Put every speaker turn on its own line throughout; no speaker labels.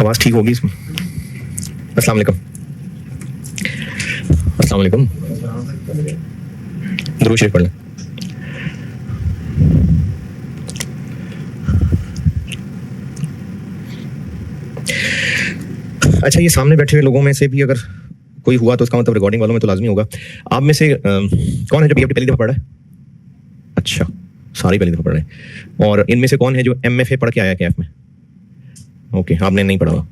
आवाज ठीक होगी इसमें। अस्सलाम वालेकुम। अस्सलाम वालेकुम। दुरूद शरीफ पढ़ लें। अच्छा, ये सामने बैठे हुए लोगों में से भी अगर कोई हुआ तो उसका मतलब रिकॉर्डिंग वालों में तो लाजमी होगा। आप में से कौन है जो बीएफटी पहली दफा पढ़ा है? अच्छा, सारी पहली दफा पढ़ रहे हैं। और इनमें से कौन है जो एमएफए पढ़ के आया कैफ में? ओके, आपने नहीं पढ़ा हुआ।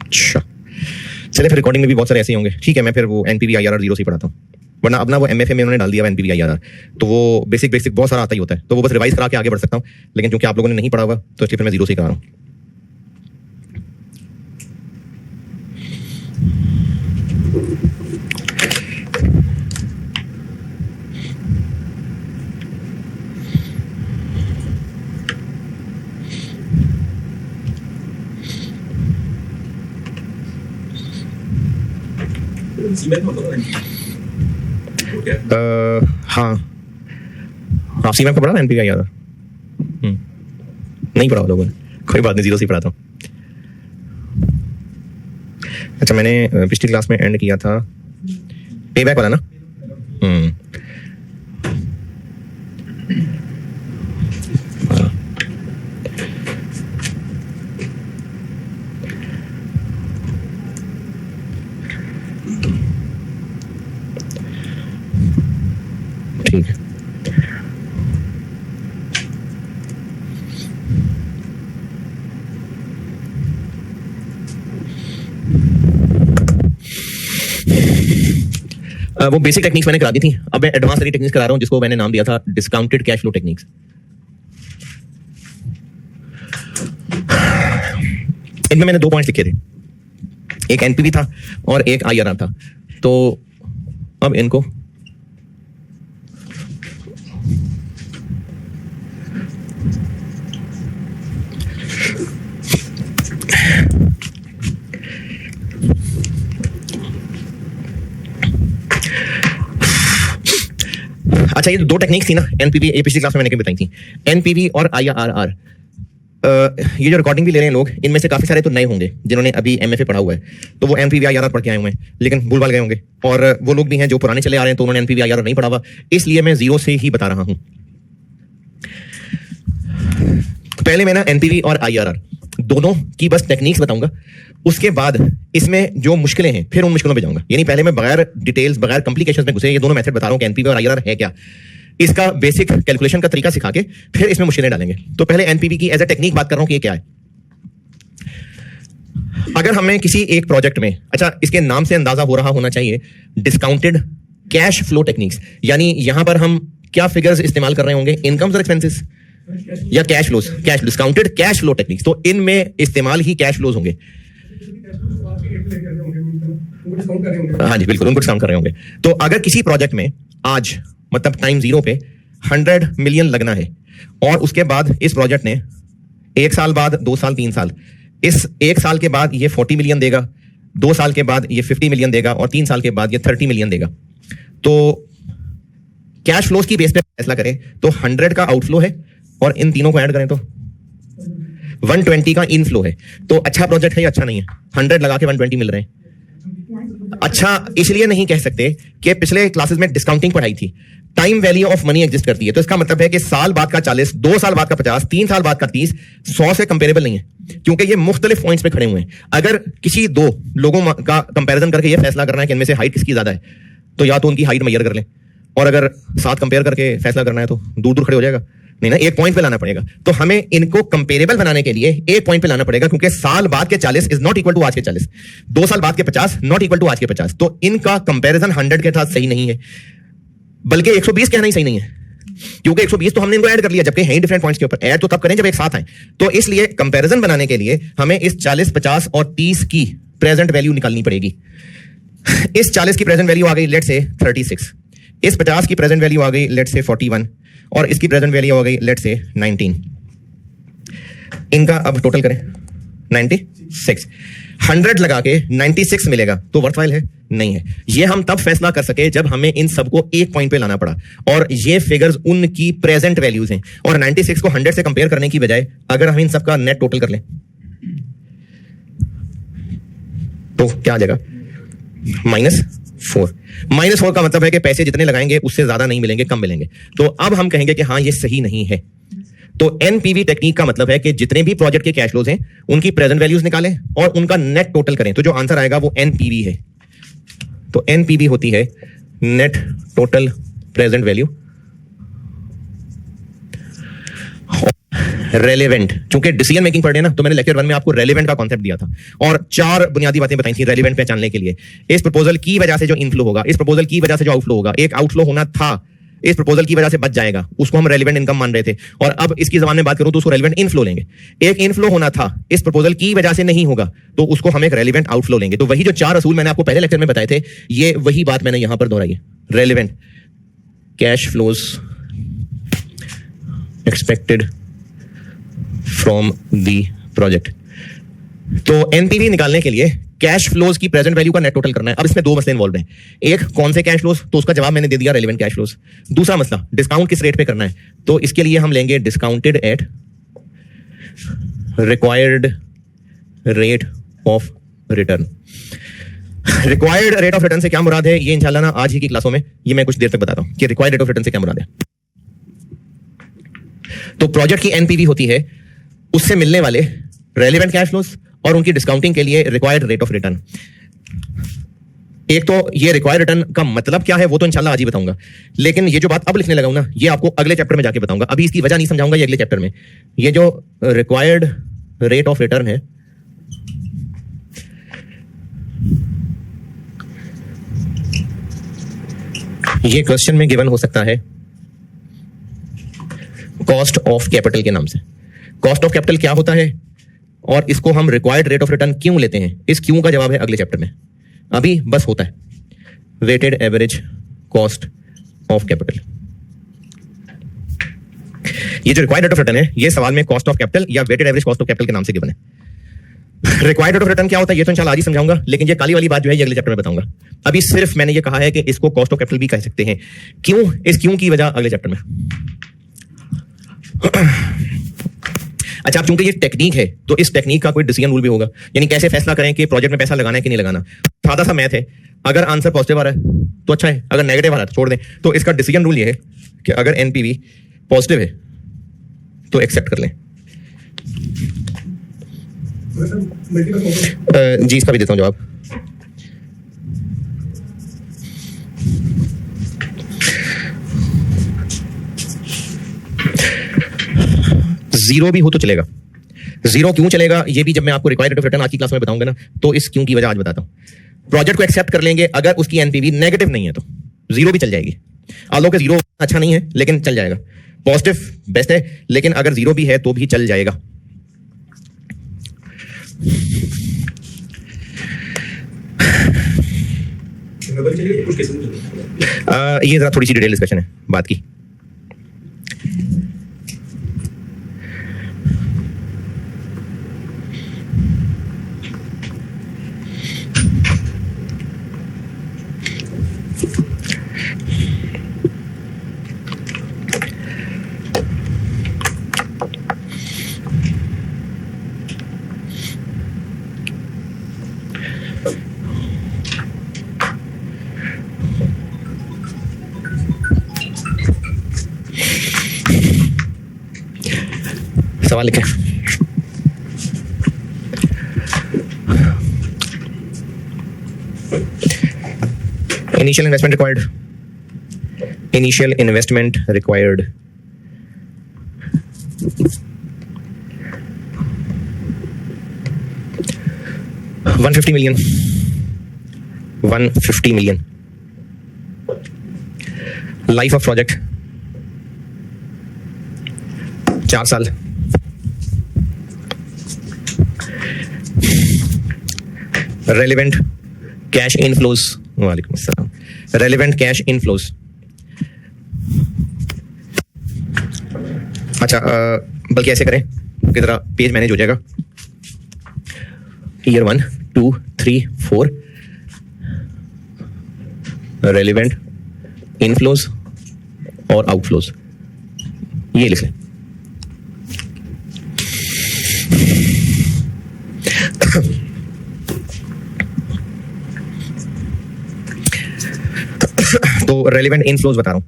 अच्छा, चले फिर रिकॉर्डिंग में भी बहुत सारे ऐसे होंगे। ठीक है, मैं फिर वो एनपीवी आईआरआर 0 से ही पढ़ाता हूँ, वरना अपना वो एमएफए में उन्होंने डाल दिया एनपीवी आईआरआर, तो वो बेसिक बहुत सारा आता ही होता है, तो वो बस रिवाइज करा के आगे बढ़ सकता हूँ। लेकिन क्योंकि आप लोगों ने नहीं पढ़ा हुआ तो इसलिए फिर मैं 0 से ही करा रहा हूँ। हाँ, आप सीमेंट का पढ़ा ना एनपीवी आईआरआर? नहीं पढ़ा लोगों ने, कोई बात नहीं, 0 से ही पढ़ाता हूँ। अच्छा, मैंने पिछली क्लास में एंड किया था पे बैक वाला ना। ठीक है, वो बेसिक टेक्निक्स मैंने करा दी थी। अब मैं एडवांस वाली टेक्निक्स करा रहा हूं जिसको मैंने नाम दिया था डिस्काउंटेड कैश फ्लो टेक्निक्स। इनमें मैंने 2 पॉइंट्स लिखे थे, एक एनपीवी था और एक आईआरआर था। तो अब इनको अच्छा, ये 2 टेक्निक्स थी ना एनपीवी, ये पिछली क्लास में मैंने बताई थी, एनपीवी और आईआरआर। ये जो रिकॉर्डिंग भी ले रहे हैं लोग, इनमें से काफी सारे तो नए होंगे जिन्होंने अभी एमएफए पढ़ा हुआ है, तो वो एनपीवी आईआरआर पढ़ के आए हुए हैं, लेकिन भूलभाल गए होंगे। और वो लोग भी हैं जो पुराने चले आ रहे हैं, तो उन्होंने एनपीवी आईआरआर नहीं पढ़ा हुआ, इसलिए मैं 0 से ही बता रहा हूं। पहले मैं ना एनपीवी और आईआरआर दोनों की बस टेक्निक्स बताऊंगा, उसके बाद इसमें जो मुश्किलें हैं फिर उन मुश्किलों पे जाऊंगा। यानी पहले मैं बगैर डिटेल्स, बगैर कॉम्प्लिकेशंस में घुसे ये दोनों मेथड बता रहा हूं कि एनपीवी और आईआरआर है क्या, इसका बेसिक कैलकुलेशन का तरीका सिखा के फिर इसमें मुश्किलें डालेंगे। तो पहले एनपीवी की एज ए टेक्निक बात कर रहा हूं कि ये क्या है। अगर हमें किसी एक प्रोजेक्ट में, अच्छा इसके नाम से अंदाजा हो रहा होना चाहिए, डिस्काउंटेड कैश फ्लो टेक्निक्स, यानी यहां पर हम क्या फिगर्स इस्तेमाल कर रहे होंगे, इनकम्स और एक्सपेंसेस या cash flows, cash discounted cash flow techniques, तो इनमें इस्तेमाल ही कैश फ्लोज होंगे। हाँ जी बिल्कुल, उनको डिस्काउंट कर रहे होंगे। तो अगर किसी प्रोजेक्ट में आज मतलब टाइम 0 पे 100 मिलियन लगना है, और उसके बाद इस प्रोजेक्ट ने 1 साल बाद, 2 साल, 3 साल, इस 1 साल के बाद ये 40 मिलियन देगा, 2 साल के बाद ये 50 मिलियन देगा, और 3 साल के बाद ये 30 मिलियन देगा। तो कैश फ्लोज की बेस पे फैसला करें तो 100 का आउटफ्लो है, और इन तीनों को ऐड करें तो 120 का इनफ्लो है। तो अच्छा प्रोजेक्ट है या अच्छा नहीं है? 100 लगा के 120 मिल रहे हैं। अच्छा इसलिए नहीं कह सकते कि पिछले क्लासेस में डिस्काउंटिंग पढ़ाई थी, time value of money exist करती है, तो इसका मतलब है कि साल बाद का 40, 2 साल बाद का 50, 3 साल बाद का 30 100 से कंपेरेबल नहीं है, क्योंकि ये मुख्तलिफ पॉइंट्स पे खड़े हुए हैं। अगर किसी 2 लोगों का कंपैरिजन करके ये फैसला करना है कि इनमें से हाइट किसकी ज्यादा है, तो या तो उनकी हाइट मेजर कर लें, और अगर साथ कंपेयर करके फैसला करना है तो दूर दूर खड़े हो जाएगा, नहीं ना, एक पॉइंट पे लाना पड़ेगा। तो हमें इनको कंपेरेबल बनाने के लिए एक पॉइंट पे लाना पड़ेगा, क्योंकि साल बाद के 40 इज नॉट इक्वल टू आज के 40, 2 साल बाद के 50 नॉट इक्वल टू आज के 50। तो इनका कंपैरिजन 100 के साथ सही नहीं है, बल्कि 120 कहना ही सही नहीं है, क्योंकि 120 तो हमने इनको ऐड कर लिया, जबकि हैं डिफरेंट पॉइंट्स के ऊपर। ऐड तो तब करें जब एक साथ आए। तो इसलिए कंपैरिजन बनाने के लिए हमें इस 40, 50 और 30 की प्रेजेंट वैल्यू निकालनी पड़ेगी। इस 40 की प्रेजेंट वैल्यू आ गई लेट से 36, इस 50 की प्रेजेंट वैल्यू आ गई लेट से 41, और इसकी प्रेजेंट वैल्यू हो गई लेट से 19। इनका अब टोटल करें 96, 100 लगा के 96 मिलेगा, तो वर्थवाइल है? नहीं है। ये हम तब फैसला कर सके जब हमें इन सबको एक पॉइंट पे लाना पड़ा, और ये फिगर्स उनकी प्रेजेंट वैल्यूज हैं। और 96 को 100 से कंपेयर करने की बजाय अगर हम इन सबका नेट टोटल कर लें तो क्या आ जाएगा -4। -4 का मतलब है कि पैसे जितने लगाएंगे उससे ज्यादा नहीं मिलेंगे, कम मिलेंगे। तो अब हम कहेंगे कि हाँ ये सही नहीं है। तो एनपीवी टेक्निक का मतलब है कि जितने भी प्रोजेक्ट के कैश फ्लोज हैं उनकी प्रेजेंट वैल्यूज निकालें और उनका नेट टोटल करें, तो जो आंसर आएगा वो एनपीवी है। तो एनपीवी होती है net total present value. Relevant, चूंकि डिसीजन मेकिंग पढ़े ना, तो मैंने लेक्चर 1 में आपको रेलेवेंट का कॉन्सेप्ट दिया था और 4 बुनियादी बातें बताई थी रेलेवेंट पहचानने के लिए। इस प्रपोजल की वजह से जो इनफ्लो होगा, इस प्रपोजल की वजह से जो आउटफ्लो होगा, एक आउटफ्लो होना था, इस प्रपोजल की वजह से बच जाएगा, उसको हम रेलेवेंट इनकम मान रहे थे, और अब इसकी जबान में बात करूं तो उसको रेलेवेंट इनफ्लो लेंगे। एक इनफ्लो होना था, इस प्रपोजल की वजह से नहीं होगा, तो उसको हम एक रेलेवेंट आउटफ्लो लेंगे। तो वही जो 4 असूल मैंने आपको पहले लेक्चर में बताए थे, ये वही बात मैंने यहां पर दोहराई है। Relevant cash flows expected from the project. तो एनपीवी निकालने के लिए कैश फ्लोज की प्रेजेंट वैल्यू का नेट टोटल करना है। अब इसमें 2 मसले इन्वॉल्व हैं। एक, कौन से कैश फ्लोज, तो उसका जवाब मैंने दे दिया, रेलेवेंट कैश फ्लोज। दूसरा मसला, डिस्काउंट किस रेट पे करना है, तो इसके लिए हम लेंगे discounted eight required rate of return. Required rate of return से क्या मुराद है, ये इंशाल्लाह ना आज ही की क्लासों में ये मैं कुछ देर तक बताता हूं कि रिक्वायर्ड रेट ऑफ रिटर्न से क्या मुराद है। तो प्रोजेक्ट की एनपीवी होती है उससे मिलने वाले रेलेवेंट कैश फ्लोज और उनकी डिस्काउंटिंग के लिए रिक्वायर्ड रेट ऑफ रिटर्न। एक तो ये रिक्वायर्ड रिटर्न का मतलब क्या है वो तो इंशाल्लाह आज ही बताऊंगा, लेकिन ये जो बात अब लिखने लगा हूं ना, ये आपको अगले चैप्टर में जाके बताऊंगा। अभी इसकी वजह नहीं समझाऊंगा, ये अगले चैप्टर में। ये जो रिक्वायर्ड रेट ऑफ रिटर्न है, ये क्वेश्चन में गिवन हो सकता है कॉस्ट ऑफ कैपिटल के नाम से। कॉस्ट ऑफ कैपिटल क्या होता है और इसको हम रिक्वायर्ड रेट ऑफ रिटर्न क्यों लेते हैं, इस क्यों का जवाब है अगले चैप्टर में। अभी बस होता है weighted average cost of capital. ये जो रिक्वायर्ड रेट ऑफ रिटर्न है, ये सवाल में कॉस्ट ऑफ कैपिटल या weighted average cost of capital के नाम से गिवन है। रिक्वायर्ड रेट ऑफ रिटर्न क्या होता है ये तो इंशाल्लाह आज ही समझाऊंगा, लेकिन ये काली वाली बात जो है ये अगले चैप्टर में बताऊंगा। अभी सिर्फ मैंने ये कहा है कि इसको कॉस्ट ऑफ कैपिटल भी कह सकते हैं। क्यों, इस क्यों की वजह अगले चैप्टर में। अच्छा, अब चूंकि ये टेक्निक है तो इस टेक्निक का कोई डिसीजन रूल भी होगा, यानी कैसे फैसला करें कि प्रोजेक्ट में पैसा लगाना है कि नहीं लगाना। सादा सा मैथ है, अगर आंसर पॉजिटिव आ रहा है तो अच्छा है, अगर नेगेटिव आ रहा है तो छोड़ दें। तो इसका डिसीजन रूल ये है कि अगर एनपीवी पॉजिटिव है तो एक्सेप्ट कर लें। जी इसका भी देता हूं जवाब। जीरो भी हो तो चलेगा। जीरो क्यों चलेगा ये भी जब मैं आपको रिक्वायर्ड रेट ऑफ रिटर्न आज की क्लास में बताऊंगा ना, तो इस क्यों की वजह आज बताता हूं। प्रोजेक्ट को एक्सेप्ट कर लेंगे अगर उसकी एनपीवी नेगेटिव नहीं है तो जीरो भी चल जाएगी। आलो के जीरो अच्छा नहीं है लेकिन चल जाएगा, पॉजिटिव बेस्ट है, लेकिन अगर जीरो भी है तो भी चल जाएगा। ये जरा थोड़ी सी डिटेल डिस्कशन है बात की। सवाल लिखें। Initial investment required, initial investment required $150 million, 150 million। Life of project 4 साल। रेलेवेंट कैश इनफ्लोज, वालेकुम अस्सलाम, रेलेवेंट कैश इनफ्लोज। अच्छा बल्कि ऐसे करें कि जरा पेज मैनेज हो जाएगा। ईयर 1 2 3 4 रेलेवेंट इनफ्लोज और आउटफ्लोज, ये लिख लें। तो रेलिवेंट इनफ्लोज बता रहा हूं।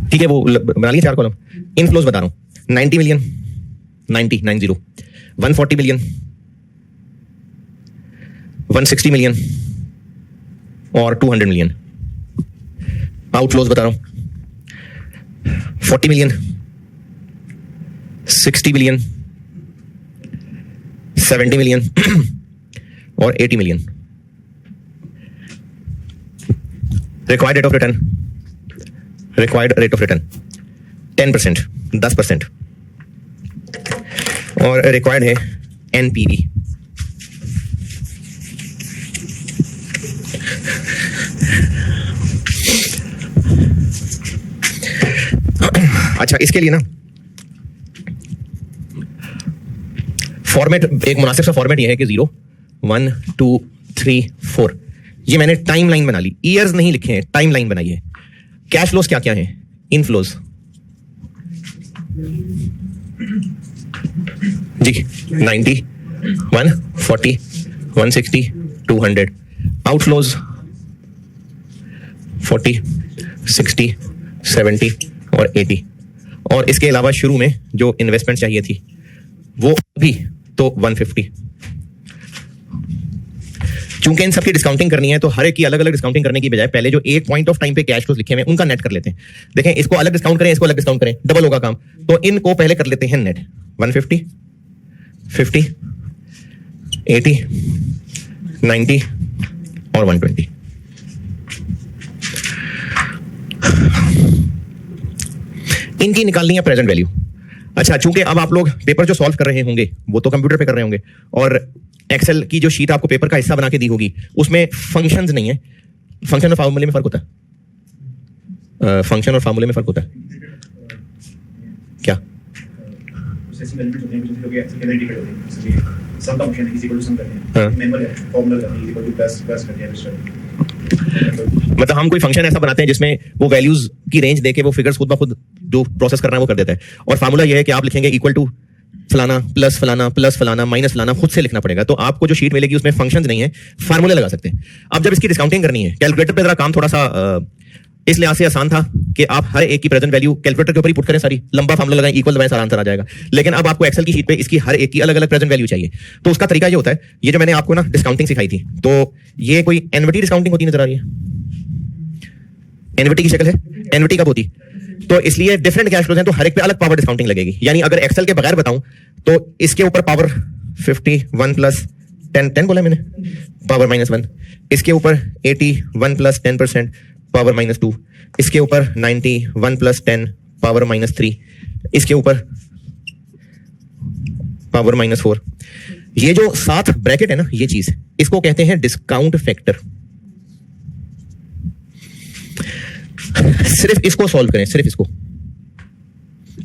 ठीक है, वो बना लिए 4 कॉलम। इनफ्लोज बता रहा हूं, 90 मिलियन, 90 140 मिलियन, 160 मिलियन और 200 मिलियन। आउटफ्लोज बता रहा हूं, 40 मिलियन, 60 मिलियन, 70 मिलियन और 80 million. Required rate of return 10%, 10%। और रिक्वायर्ड है एनपीवी। अच्छा, इसके लिए ना फॉर्मेट, एक मुनासिब सा फॉर्मेट ये है कि 0 1 2 3 4, ये मैंने टाइमलाइन बना ली, ईयर्स नहीं लिखे हैं, टाइमलाइन बनाई है। कैश फ्लोज क्या क्या है? इनफ्लोज जी 90 140 160 200। आउटफ्लोज 40 60 70 और 80। और इसके अलावा शुरू में जो इन्वेस्टमेंट चाहिए थी वो भी तो 150। चूंकि इन सबकी डिस्काउंटिंग करनी है तो हर एक की अलग अलग डिस्काउंटिंग करने की बजाय पहले जो एक पॉइंट ऑफ टाइम पे कैश फ्लोज लिखे हुए हैं उनका नेट कर लेते हैं। देखें, इसको अलग डिस्काउंट करें, इसको अलग डिस्काउंट करें, डबल होगा काम। तो इनको पहले कर लेते हैं नेट। 150 50 80 90 और 120। इनकी निकालनी है प्रेजेंट वैल्यू। अच्छा, चूंकि अब आप लोग पेपर जो सॉल्व कर रहे होंगे वो तो कंप्यूटर पे कर रहे होंगे, और एक्सेल की जो शीट आपको पेपर का हिस्सा बना के दी होगी उसमें फंक्शंस नहीं है। फंक्शन और फार्मूले में फर्क होता है? फंक्शन और फार्मूले में फर्क होता है क्या? मतलब हम कोई फंक्शन ऐसा बनाते हैं जिसमें वो वैल्यूज की रेंज देके वो फिगर्स खुद ब खुद जो प्रोसेस करना है वो कर देता है। और फार्मूला ये है कि आप लिखेंगे इक्वल टू फलाना प्लस फलाना प्लस फलाना माइनस फलाना, खुद से लिखना पड़ेगा। तो आपको जो शीट मिलेगी उसमें फंक्शंस नहीं है, फार्मूले लगा सकते हैं। अब जब इसकी डिस्काउंटिंग करनी है, कैलकुलेटर पे जरा काम थोड़ा सा इस लिहाज से आसान था कि आप हर एक की प्रेजेंट वैल्यू कैलकुलेटर के ऊपर ही पुट करें, सारी लंबा फार्मूला लगाएं, इक्वल दबाएं, सारा आंसर आ जाएगा। लेकिन अब आपको एक्सेल की शीट पे इसकी हर एक की अलग अलग प्रेजेंट वैल्यू चाहिए। तो उसका तरीका ये होता है, ये जो मैंने आपको ना डिस्काउंटिंग सिखाई थी, तो ये कोई एनवीटी डिस्काउंटिंग होती नजर आ रही है? एनवीटी की शक्ल है, एनवीटी कब होती? तो इसलिए डिफरेंट कैश फ्लोज हैं तो हर एक पे अलग पावर डिस्काउंटिंग लगेगी। यानी अगर एक्सेल के बगैर बताऊं तो इसके ऊपर पावर 50 1 प्लस 10 बोला मैंने, पावर -1। इसके ऊपर 80 1 प्लस 10% पावर -2। इसके ऊपर 90 1 प्लस 10 पावर -3। इसके ऊपर पावर -4। ये जो साथ ब्रैकेट है ना, ये चीज, इसको कहते हैं डिस्काउंट फैक्टर। सिर्फ इसको सॉल्व करें, सिर्फ इसको,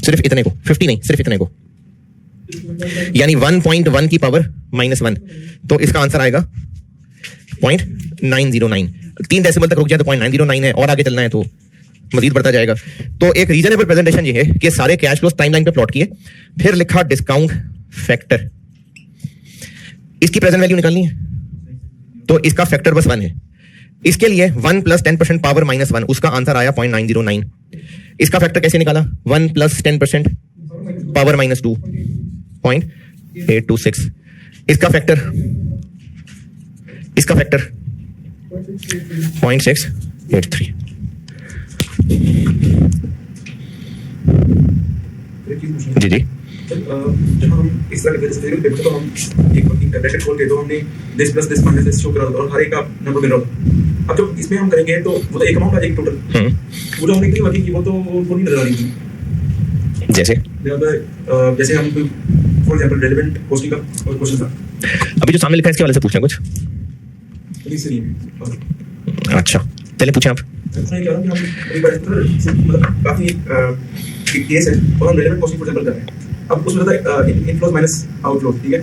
सिर्फ इतने को, 50 नहीं, सिर्फ इतने को, यानी 1.1 की पावर -1। तो इसका आंसर आएगा 0.909। 3 डेसिमल तक रुक जाए तो 0.909 है, और आगे चलना है तो मजीद बढ़ता जाएगा। तो एक रीजनेबल प्रेजेंटेशन ये है कि सारे कैश फ्लोज टाइमलाइन पे प्लॉट किए, फिर लिखा डिस्काउंट फैक्टर। इसकी प्रेजेंट वैल्यू निकालनी है तो इसका फैक्टर बस 1 है। इसके लिए 1 प्लस 10% पावर -1, उसका आंसर आया 0.909। इसका फैक्टर कैसे निकाला? 1 प्लस 10% पावर -2, 0.826। इसका फैक्टर 0.683। जी जी,
जब हम इस तरह के पेपर तो हम एक ब्रैकेट खोल के तो हमने this plus this minus this show करा और हर एक का नंबर मिल रहा था। अब जब इसमें हम करेंगे तो वो तो एक अमाउंट आ जाएगी टोटल, वो जो हमने कितनी वर्किंग की वो तो नहीं नजर आ रही थी। जैसे हम फॉर एग्जांपल रेलेवेंट कॉस्टिंग का क्वेश्चन था,
अभी जो सामने लिखा है इसके वाले से पूछना कुछ। अच्छा, चलिए पूछें आप।
काफी केस है और हम रेलेवेंट कॉस्टिंग फॉर एग्जांपल कर रहे हैं। अब उसमें होता है इनफ्लोज माइनस आउटफ्लोज, ठीक है।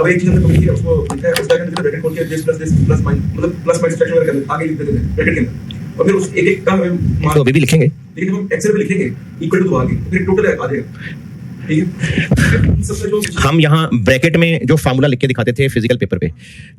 अब एक चीज हमने पढ़ी है, उसको लिखा है, उसका अंदर ब्रैकेट खोल के दिस प्लस माइनस मतलब प्लस माइनस फ्रैक्शन वगैरह आगे लिख देते हैं ब्रैकेट के अंदर, और फिर उस एक एक का
तो अभी भी लिखेंगे
लेकिन जब हम एक्सेल पे लिखेंगे इक्वल टू आगे फिर टोटल आ जाएगा, ठीक है। सबका जो
हम यहाँ ब्रैकेट में जो फार्मूला लिख के दिखाते थे फिजिकल पेपर पे,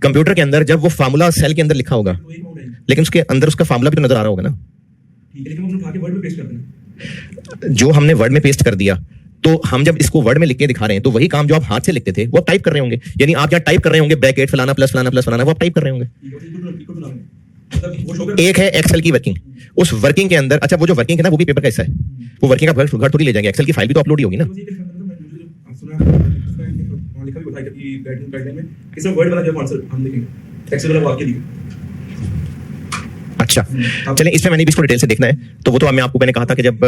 कंप्यूटर के अंदर जब वो फार्मूला सेल के अंदर लिखा होगा
तो एक अमाउंट है,
लेकिन उसके अंदर उसका फार्मूला भी तो नजर आ रहा होगा ना।
ठीक है, लेकिन हम उठा के वर्ड में पेस्ट करते हैं।
जो हमने वर्ड में पेस्ट कर दिया, तो हम जब इसको वर्ड में लिख के दिखा रहे हैं तो वही काम जो आप हाथ से लिखते थे वो टाइप कर रहे होंगे, यानी आप यहाँ टाइप कर रहे होंगे ब्रैकेट फलाना प्लस फलाना प्लस फलाना, वो आप टाइप कर रहे होंगे।
ठीक है, इक्वल टू लगाएंगे, मतलब वो शो कर
एक है एक्सेल की वर्किंग, उस वर्किंग के अंदर, अच्छा वो जो वर्किंग है ना वो भी पेपर का हिस्सा है, वो वर्किंग का घर थोड़ी ले जाएंगे, एक्सेल की फाइल भी तो अपलोड ही होगी ना।
लिखा भी होता है कि गाइडलाइन में इसमें वर्ड वाला जो आंसर हम लिखेंगे एक्सेल वाला वाक्य लिखेंगे।
अच्छा चलें, इसमें मैंने भी इसको डिटेल से देखना है, तो वो तो मैंने कहा था कि जब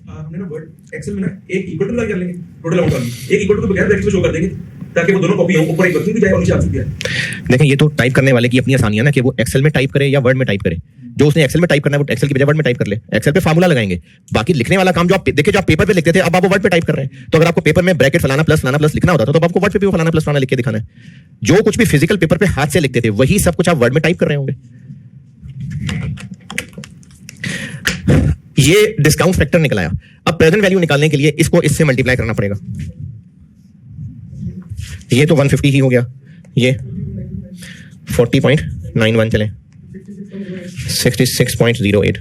हमने ना वर्ड एक्सेल में ना एक इक्वल टू लगा कर लेंगे, टोटल अमाउंट वाली एक इक्वल टू बगैर ब्रैकेट में शो कर देंगे ताकि वो दोनों कॉपी हो, ऊपर एक वर्किंग भी जाए और नीचे आंसर भी आए।
देखें ये तो टाइप करने वाले की अपनी आसानी है ना कि वो एक्सेल में टाइप करे या वर्ड में टाइप करे। जो उसने एक्सेल में टाइप करना है वो एक्सेल की बजाय वर्ड में टाइप कर ले, एक्सेल पे फार्मूला लगाएंगे। बाकी लिखने वाला काम जो आप देखिए, जो आप पेपर पे लिखते थे अब आप वो वर्ड पे टाइप कर रहे हैं। तो अगर आपको पेपर में ब्रैकेट फलाना प्लस लिखना होता था तो आपको वर्ड पे भी फलाना प्लस फलाना लिख के दिखाना है। जो कुछ भी फिजिकल पेपर पे हाथ से लिखते थे वही सब कुछ आप वर्ड में टाइप कर रहे होंगे। ये डिस्काउंट फैक्टर निकल आया। अब प्रेजेंट वैल्यू निकालने के लिए इसको इससे मल्टीप्लाई करना पड़ेगा। ये तो 150 ही हो गया, ये 40.91 चले, 66.08,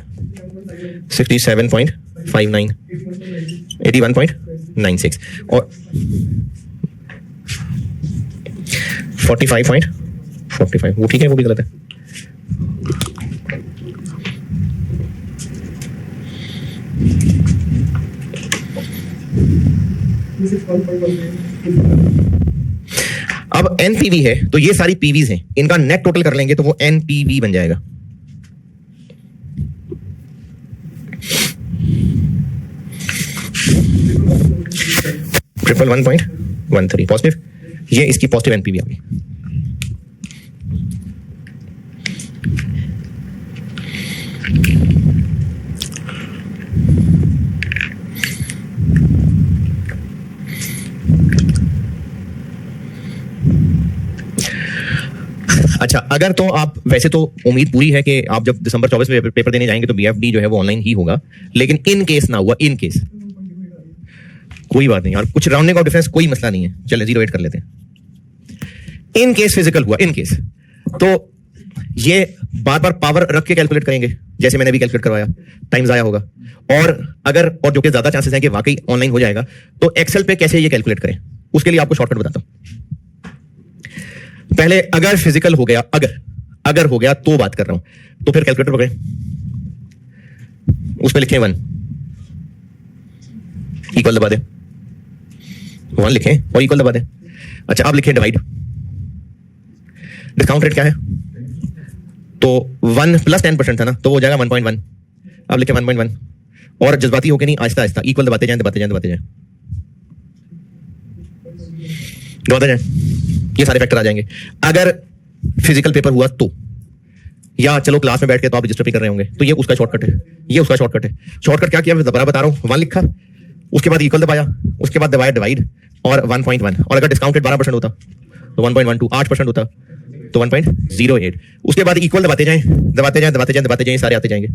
67.59, 81.96 और 45.45, वो ठीक है, वो भी गलत है। अब एनपीवी है तो ये सारी पीवीज हैं, इनका नेट टोटल कर लेंगे तो वो एनपीवी बन जाएगा। ट्रिपल 1.13 पॉजिटिव, ये इसकी पॉजिटिव एनपीवी आ गई। अच्छा, अगर तो आप वैसे तो उम्मीद पूरी है कि आप जब दिसंबर 24 में पेपर देने जाएंगे तो बीएफडी जो है वो ऑनलाइन ही होगा, लेकिन इन केस ना हुआ, इन केस कोई बात नहीं, और कुछ राउंडिंग ऑफ डिफरेंस कोई मसला नहीं है, चले 0.8 कर लेते हैं। इन केस फिजिकल हुआ, इन केस तो ये बार बार पावर रख के कैलकुलेट करेंगे, जैसे मैंने भी कैलकुलेट करवाया, टाइम जाया होगा। और जो कि ज्यादा चांसेस हैं कि वाकई ऑनलाइन हो जाएगा, तो एक्सेल पे कैसे ये कैलकुलेट करें, उसके लिए आपको शॉर्टकट बताता हूं। पहले अगर फिजिकल हो गया, अगर हो गया तो बात कर रहा हूं, तो फिर कैलकुलेटर पकड़े, उस पर लिखें 1 इक्वल दबा दे, 1 लिखें और इक्वल दबा दे। अच्छा, अब लिखें डिवाइड, डिस्काउंट रेट क्या है, तो 1 प्लस 10% था ना, तो वो हो जाएगा 1.1। अब लिखें 1.1 और जज्बाती होके नहीं, आहिस्ता आहिस्ता इक्वल दबाते जाएं, दबाते जाएं, ये सारे फैक्टर आ जाएंगे। अगर फिजिकल पेपर हुआ तो, या चलो क्लास में बैठ के तो आप रजिस्टर भी कर रहे होंगे, तो ये उसका शॉर्टकट है, ये उसका शॉर्टकट है। शॉर्टकट क्या किया, दोबारा बता रहा हूं, 1 लिखा, उसके बाद इक्वल दबाया, उसके बाद डिवाइड और 1.1, और अगर डिस्काउंट रेट 12% होता तो 1.12, 8% होता तो 1.08, उसके बाद इक्वल दबाते जाएं, सारे आते जाएंगे।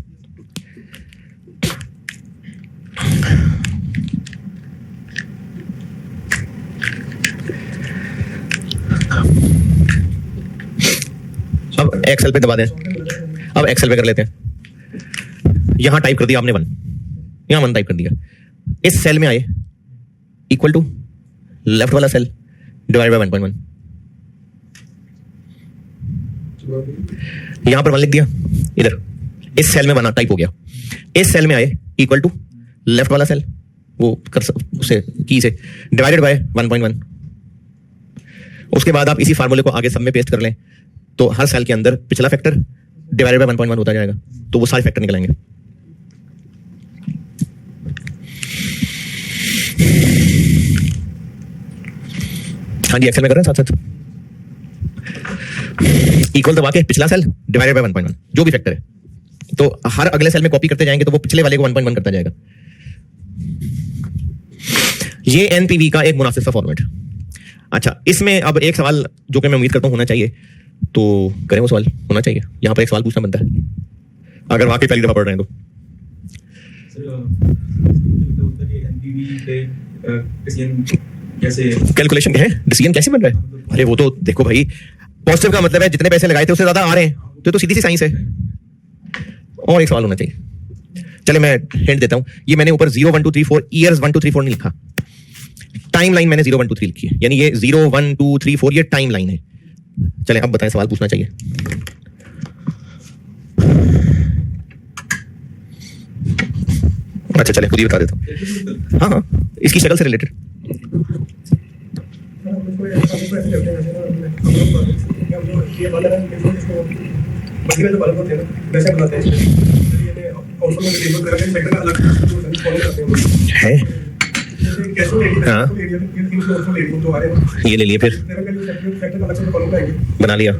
अब एक्सेल पे दबा दें, अब एक्सेल पे कर लेते हैं। यहां टाइप कर दिया आपने 1, यहां 1 टाइप कर दिया, इस सेल में आए, इक्वल टू लेफ्ट वाला सेल डिवाइड बाय 1.1, यहां पर 1 लिख दिया, इधर इस सेल में 1 टाइप हो गया, इस सेल में आए, इक्वल टू लेफ्ट वाला सेल, वो कर उसे की से डिवाइडेड बाय 1.1। उसके बाद आप इसी फार्मूले को आगे सब में पेस्ट कर लें, तो हर सेल के अंदर पिछला फैक्टर डिवाइडेड बाय 1.1 होता जाएगा, तो वो सारे फैक्टर निकलेंगे। हाँ जी, एक्सेल में कर रहे हैं साथ साथ, इक्वल दबा के पिछला सेल डिवाइडेड बाय 1.1 जो भी फैक्टर है, तो हर अगले सेल में कॉपी करते जाएंगे तो वो पिछले वाले को 1.1 करता जाएगा। ये एनपीवी का एक मुनासिब सा फॉर्मेट। अच्छा, इसमें अब एक सवाल जो कि मैं उम्मीद करता हूं होना चाहिए, तो करें वो सवाल, होना चाहिए, यहां पर एक सवाल पूछना बनता है, अगर वाकई पहली दफा पढ़ रहे हैं तो। कैलकुलेशन क्या है, डिसीजन कैसे बन रहा है? अरे वो तो देखो भाई, पॉजिटिव का मतलब है जितने पैसे लगाए थे उससे ज्यादा आ रहे हैं, तो सीधी सी साइंस है। और एक सवाल होना चाहिए, चले मैं हिंट देता हूं। ये मैंने ऊपर 0 1 2 3 4 ईयर्स 1 2 3 4 नहीं लिखा, टाइम लाइन मैंने 0 1 2 3 लिखी है, यानी ये 0 1 2 3 4 ये टाइम लाइन है। चले अब बताएं, सवाल पूछना चाहिए। अच्छा चले खुद ही बता देता हूँ। हाँ हाँ, इसकी शक्ल से रिलेटेड। है हाँ, ये ले लिए फिर बना लिया।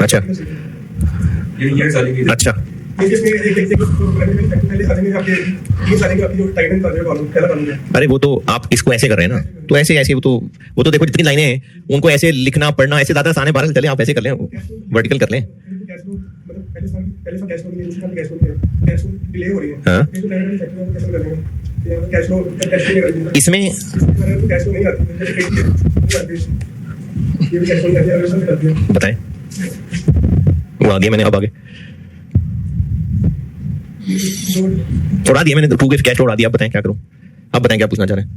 अच्छा अच्छा, अरे वो तो आप इसको ऐसे कर रहे हैं ना, तो ऐसे ऐसे वो तो देखो जितनी लाइनें हैं उनको ऐसे लिखना पढ़ना ऐसे ज्यादा आसान है। 12 चले आप ऐसे कर लें, वर्टिकल कर लें। हाँ, इसमें बताएं, वो आ गया मैंने, अब आगे उड़ा दिया मैंने, 2 के कैश उड़ा दिया। अब बताएं क्या करूं, अब बताएं क्या पूछना चाह रहे हैं।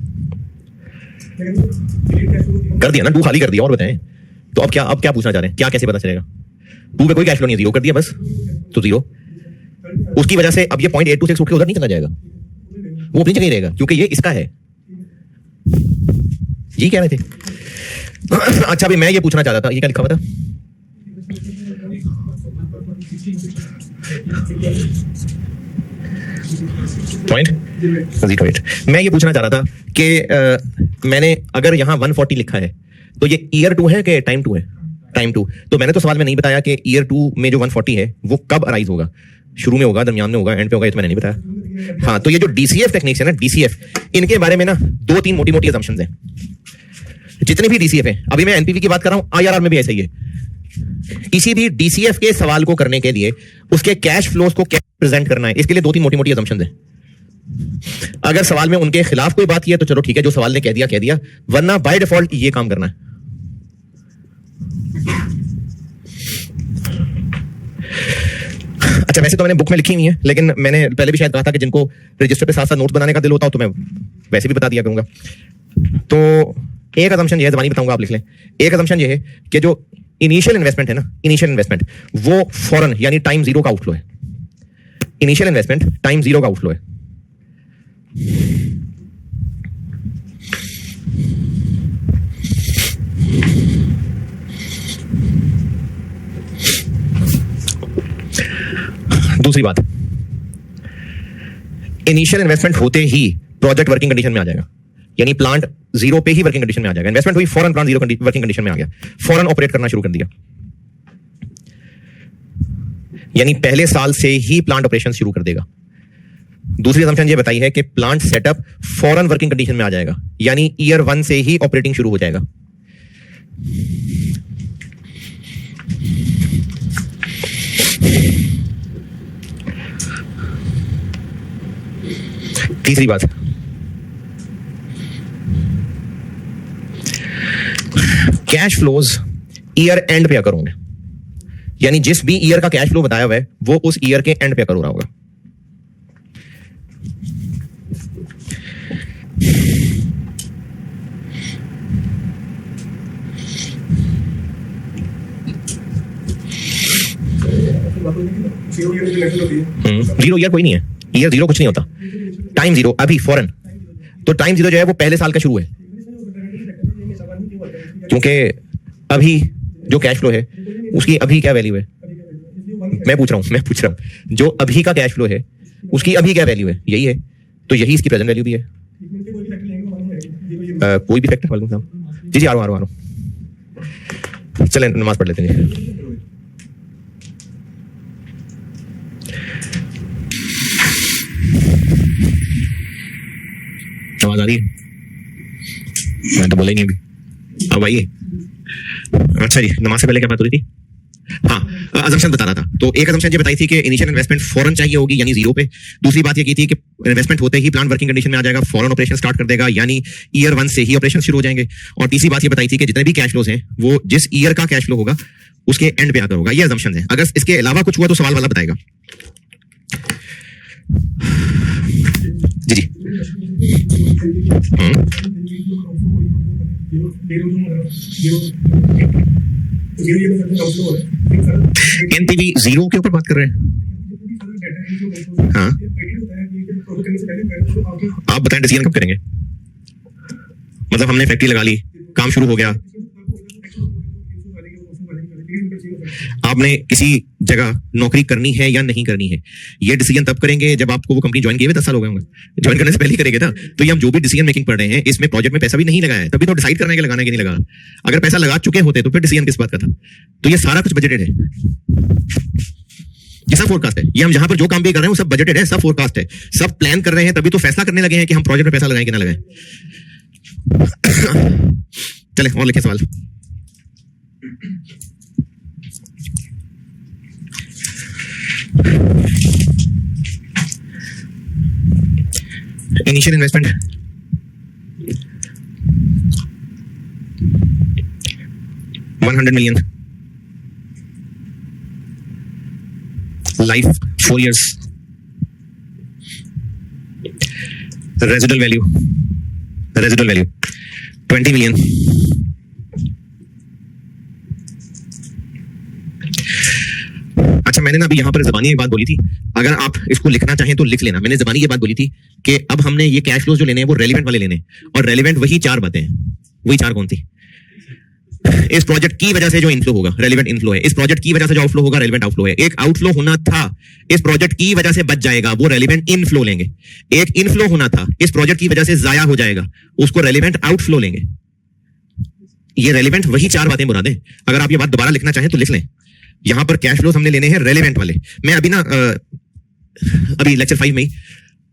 कर दिया ना, 2 खाली कर दिया, और बताएं तो अब क्या पूछना चाह रहे हैं, क्या कैसे पता चलेगा? 2 पे कोई कैश फ्लो नहीं है, 0 कर दिया बस, तो 0। उसकी वजह से अब ये 0.826 उठ के उधर नहीं चला जाएगा, वो अपनी जगह रहेगा क्योंकि ये इसका है। ये कह रहे थे। अच्छा भाई मैं ये पूछना चाहता था, ये क्या लिखा हुआ था? मैं ये पूछना चाह रहा था कि मैंने अगर यहां 140 लिखा है तो ये ईयर 2 है कि टाइम 2 है? टाइम 2। तो मैंने तो सवाल में नहीं बताया कि ईयर 2 में जो 140 है वो कब अराइज होगा, शुरू में होगा, दरमियान में होगा, एंड पे होगा, ये तो मैंने नहीं बताया। हाँ, तो ये जो डीसीएफ टेक्निक्स है ना, डीसीएफ, इनके बारे में ना 2-3 मोटी मोटी असम्पशंस हैं। जितनी भी डीसीएफ है, अभी मैं एनपीवी की बात कर रहा हूं, आईआरआर में भी ऐसा ही है। किसी भी डीसीएफ के सवाल को करने के लिए उसके कैश फ्लोज को कैसे प्रेजेंट करना है, इसके लिए 2-3 मोटी मोटी असम्पशंस हैं। अगर सवाल में उनके खिलाफ कोई बात की है तो चलो ठीक है, जो सवाल ने कह दिया, वरना बाय डिफॉल्ट ये काम करना है। अच्छा वैसे तो मैंने बुक में लिखी हुई है, लेकिन मैंने पहले भी शायद कहा था कि जिनको रजिस्टर पे साथ साथ नोट्स बनाने का दिल होता हो तो मैं वैसे भी बता दिया करूंगा। तो एक असम्पशन ये है, जबानी बताऊंगा आप लिख लें। एक असम्पशन ये है कि जो इनिशियल इन्वेस्टमेंट है ना, इनिशियल इन्वेस्टमेंट वो फॉरन यानी टाइम 0 का आउटफ्लो है। इनिशियल इन्वेस्टमेंट टाइम 0 का आउटफ्लो है। दूसरी बात, इनिशियल इन्वेस्टमेंट होते ही प्रोजेक्ट वर्किंग कंडीशन में आ जाएगा, यानी प्लांट 0 पे ही वर्किंग कंडीशन में आ जाएगा। इन्वेस्टमेंट हुई, फौरन प्लांट 0 वर्किंग कंडीशन में आ गया, फौरन ऑपरेट करना शुरू कर दिया, यानी पहले साल से ही प्लांट ऑपरेशन शुरू कर देगा। दूसरी असम्पशन ये बताई है कि प्लांट सेटअप फौरन वर्किंग कंडीशन में आ जाएगा, यानी ईयर 1 से ही ऑपरेटिंग शुरू हो जाएगा। तीसरी बात, कैश फ्लोज ईयर एंड पे अकर होंगे, यानी जिस भी ईयर का कैश फ्लो बताया हुआ है वो उस ईयर के एंड पे अकर हो रहा होगा। जीरो ईयर कोई नहीं है, ईयर 0 कुछ नहीं होता, टाइम 0 अभी फौरन। तो टाइम 0 जो है वो पहले साल का शुरू है, क्योंकि अभी जो कैश फ्लो है उसकी अभी क्या वैल्यू है, मैं पूछ रहा हूं जो अभी का कैश फ्लो है उसकी अभी क्या वैल्यू है, यही है, तो यही इसकी प्रेजेंट वैल्यू भी है। कोई भी फैक्टर वाले साहब जी आ रहा हूं। चलें नमाज पढ़ लेते हैं। आवाज आ रही है? मैं तो बोला ही नहीं अभी, अब आइए। अच्छा जी, नमाज से पहले क्या बात हो रही थी? हाँ, assumption बता रहा था। तो एक assumption ये बताई थी कि इनिशियल इन्वेस्टमेंट फौरन चाहिए होगी यानी 0 पे। दूसरी बात ये की थी कि इन्वेस्टमेंट होते ही प्लांट वर्किंग कंडीशन में आ जाएगा, फौरन ऑपरेशन स्टार्ट कर देगा यानी ईयर 1 से ही ऑपरेशन शुरू हो जाएंगे। और तीसरी बात ये बताई थी कि जितने भी कैश फ्लोज हैं वो जिस ईयर का कैश फ्लो होगा उसके एंड पे आकर होगा। ये assumption है। अगर इसके अलावा कुछ हुआ तो सवाल वाला बताएगा। जी जी एनपीवी 0 के ऊपर बात कर रहे हैं। हाँ आप बताएं डिसीजन कब करेंगे? मतलब हमने फैक्ट्री लगा ली, काम शुरू हो गया, आपने किसी जगह नौकरी करनी है या नहीं करनी है, ये डिसीजन तब करेंगे जब आपको वो कंपनी ज्वाइन किए हुए 10 साल हो गए होंगे। ज्वाइन करने से पहले ही करेंगे ना। तो ये हम जो भी डिसीजन मेकिंग पढ़ रहे हैं इसमें प्रोजेक्ट में पैसा भी नहीं लगाया है, तभी तो डिसाइड करना है कि लगाना है कि नहीं लगाना। अगर पैसा लगा चुके होते तो फिर डिसीजन किस बात का था? तो ये सारा कुछ बजटेड है, ये सब फोरकास्ट है। ये हम जहां पर जो काम भी कर रहे हैं वो सब बजटेड है, सब फोरकास्ट है, सब प्लान कर रहे हैं, तभी तो फैसला करने लगे हैं कि हम प्रोजेक्ट में पैसा लगाएं कि ना लगाएं। चले और लिखे सवाल। Initial investment $100 million, life 4 years, residual value $20 million, अच्छा मैंने ना अभी यहाँ पर ज़बानी एक बात बोली थी, अगर आप इसको लिखना चाहें तो लिख लेना। मैंने ज़बानी ये बात बोली थी कि अब हमने ये कैश फ्लोज जो लेने हैं वो रेलिवेंट वाले लेने हैं, और रेलिवेंट वही 4 बातें हैं। वही 4 कौन सी? इस प्रोजेक्ट की वजह से जो इनफ्लो होगा रेलिवेंट इनफ्लो है, इस प्रोजेक्ट की वजह से जो आउटफ्लो होगा रेलिवेंट आउटफ्लो है। एक आउटफ्लो होना था, इस प्रोजेक्ट की वजह से बच जाएगा, वो रेलिवेंट इनफ्लो लेंगे। एक इनफ्लो होना था, इस प्रोजेक्ट की वजह से जाया हो जाएगा, उसको रेलिवेंट आउटफ्लो लेंगे। ये रेलिवेंट वही 4 बातें बुरा दें। अगर आप ये बात दोबारा लिखना चाहें तो लिख लें। यहां पर कैश फ्लोज हमने लेने हैं रेलेवेंट वाले। मैं अभी ना अभी लेक्चर 5 में ही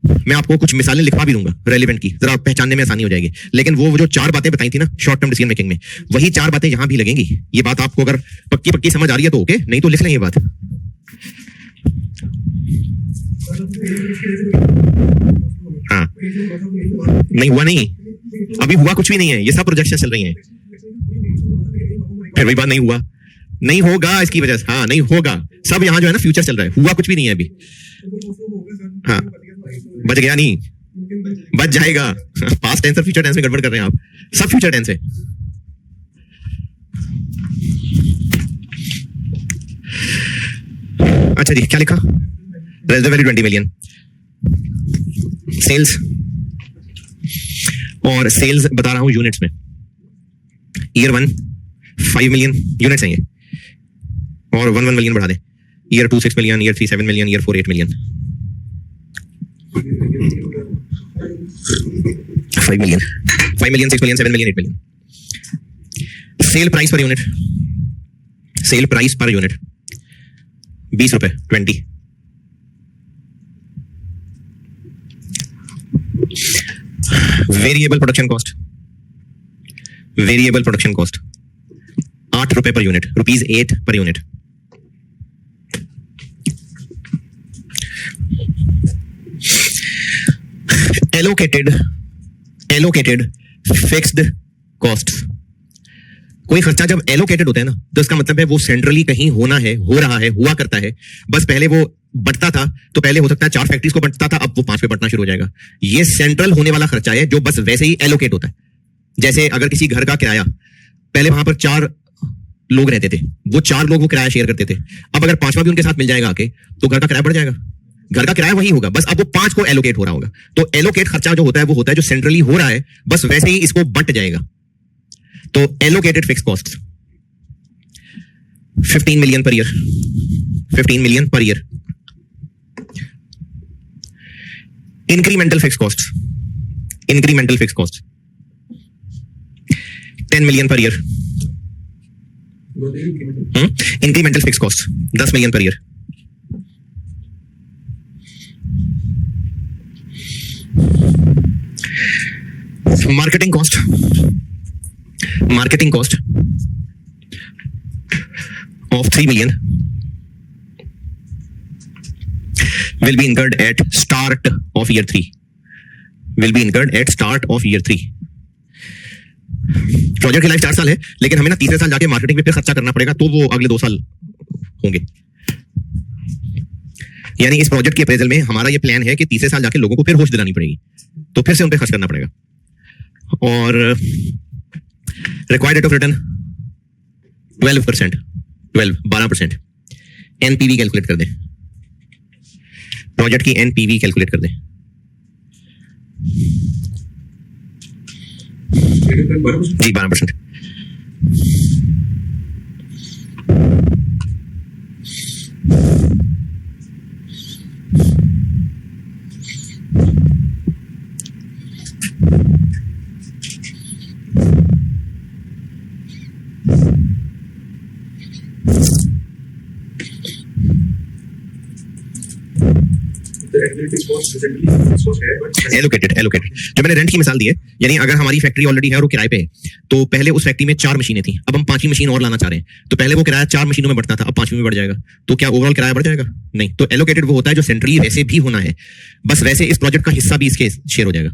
मैं आपको कुछ मिसालें लिखवा भी दूंगा रेलेवेंट की, जरा पहचानने में आसानी हो जाएगी। लेकिन वो जो 4 बातें बताई थी ना शॉर्ट टर्म डिसीजन मेकिंग में, वही 4 बातें यहां भी लगेंगी। ये बात आपको अगर पक्की समझ आ रही है तो ओके, नहीं तो लिख लें ये बात। हाँ नहीं हुआ, नहीं अभी हुआ कुछ भी नहीं है, ये सब प्रोजेक्शन चल रही हैं। फिर वही बात, नहीं हुआ, नहीं होगा इसकी वजह से। हाँ नहीं होगा, सब यहाँ जो है ना फ्यूचर चल रहा है, हुआ कुछ भी नहीं है अभी। हाँ बच गया नहीं, बच जाएगा। पास्ट टेंस और फ्यूचर टेंस में गड़बड़ कर रहे हैं आप, सब फ्यूचर टेंस है। अच्छा जी क्या लिखा? रेजिडुअल वैल्यू 20 मिलियन, सेल्स, और सेल्स बता रहा हूं यूनिट्स में। ईयर 1 5 मिलियन यूनिट्स हैं ये, और 1 मिलियन बढ़ा दें। Year 2 6 million, year 3 7 million, year 4 8 million. 5 million 6 million 7 million 8 million. Sale price per unit, sale price per unit 20 रुपए 20। Variable production cost, variable production cost 8 रुपए per unit, ₹8 per unit. Allocated fixed cost. कोई खर्चा जब allocated होता है ना तो इसका मतलब है वो सेंट्रली कहीं होना है, हो रहा है, हुआ करता है। बस पहले वो बढ़ता था तो पहले हो सकता है 4 फैक्ट्रीज को बढ़ता था, अब वो 5 पे बढ़ना शुरू हो जाएगा। ये सेंट्रल होने वाला खर्चा है जो बस वैसे ही एलोकेट होता है। जैसे अगर किसी घर का किराया, पहले वहां पर 4 लोग रहते थे, वो 4 लोग वो किराया शेयर करते थे। अब अगर 5वां भी उनके साथ मिल जाएगा आके तो घर का किराया बढ़ जाएगा। घर का किराया वही होगा, बस अब वो 5 को एलोकेट हो रहा होगा। तो एलोकेट खर्चा जो होता है वो होता है जो सेंट्रली हो रहा है, बस वैसे ही इसको बंट जाएगा। तो allocated fix cost 15 million per year, 15 million per year. Incremental fix cost, incremental fix cost 10 million per year. Incremental fix cost 10 million per year. Marketing cost, marketing cost of 3 million will be incurred at start of year 3. Will be incurred at start of year 3. Project की life 4 साल है, लेकिन हमें ना तीसरे साल जाके marketing पे फिर खर्चा करना पड़ेगा, तो वो अगले 2 साल होंगे। यानी इस प्रोजेक्ट के अप्रेजल में हमारा ये प्लान है कि तीसरे साल जाके लोगों को फिर होश दिलानी पड़ेगी, तो फिर से उन पे खर्च करना पड़ेगा। और required rate of return 12% NPV calculate कर दें, प्रोजेक्ट की एनपीवी कैलकुलेट कर दें। जी 12%। एलोकेटेड जो मैंने रेंट की मिसाल दी है, यानी अगर हमारी फैक्ट्री ऑलरेडी है और वो किराए पे है, तो पहले उस फैक्ट्री में 4 मशीनें थी, अब हम 5वीं मशीन और लाना चाह रहे हैं, तो पहले वो किराया 4 मशीनों में बढ़ता था, अब 5वीं में बढ़ जाएगा, तो क्या ओवरऑल किराया बढ़ जाएगा? नहीं। तो एलोकेटेड वो होता है जो सेंट्रली वैसे भी होना है, बस वैसे इस प्रोजेक्ट का हिस्सा भी इसके शेयर हो जाएगा।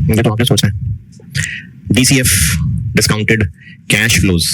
ये तो आपने सोचा है। DCF डिस्काउंटेड कैश फ्लोज,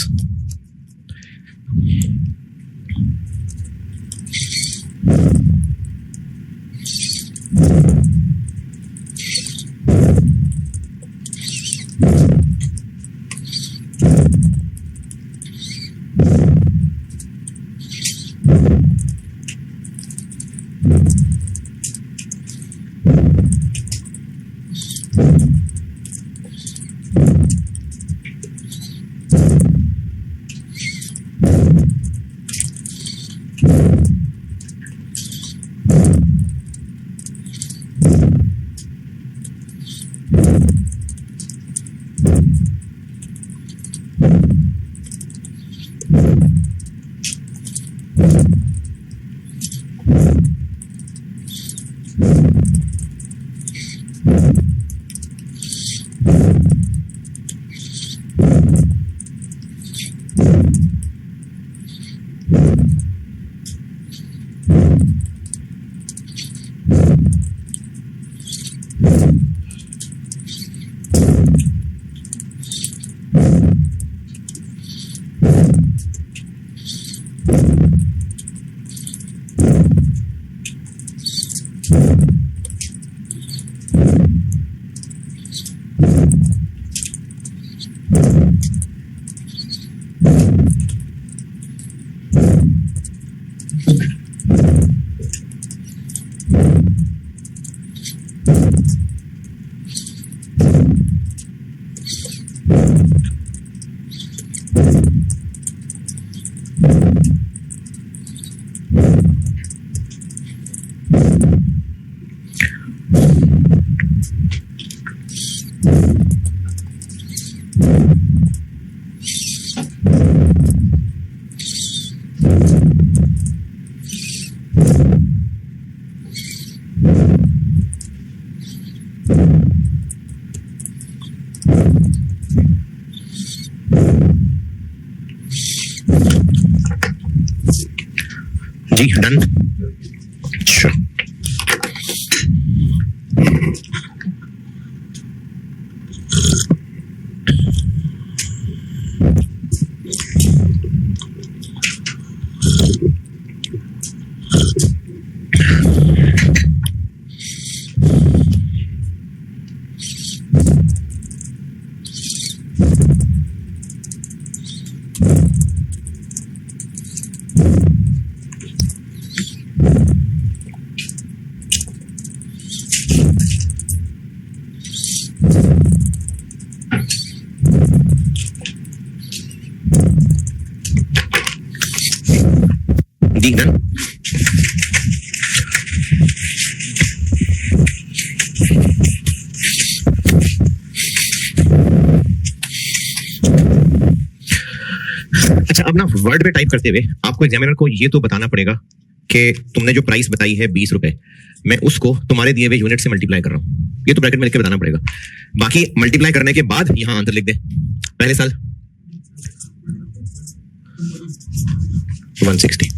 जी डन। जी डन। अच्छा, अब ना वर्ड पे टाइप करते हुए आपको एग्जामिनर को ये तो बताना पड़ेगा कि तुमने जो प्राइस बताई है 20 रुपए, मैं उसको तुम्हारे दिए हुए यूनिट से मल्टीप्लाई कर रहा हूं। ये तो ब्रैकेट में लिख के बताना पड़ेगा। बाकी मल्टीप्लाई करने के बाद यहां आंसर लिख दे। पहले साल 160।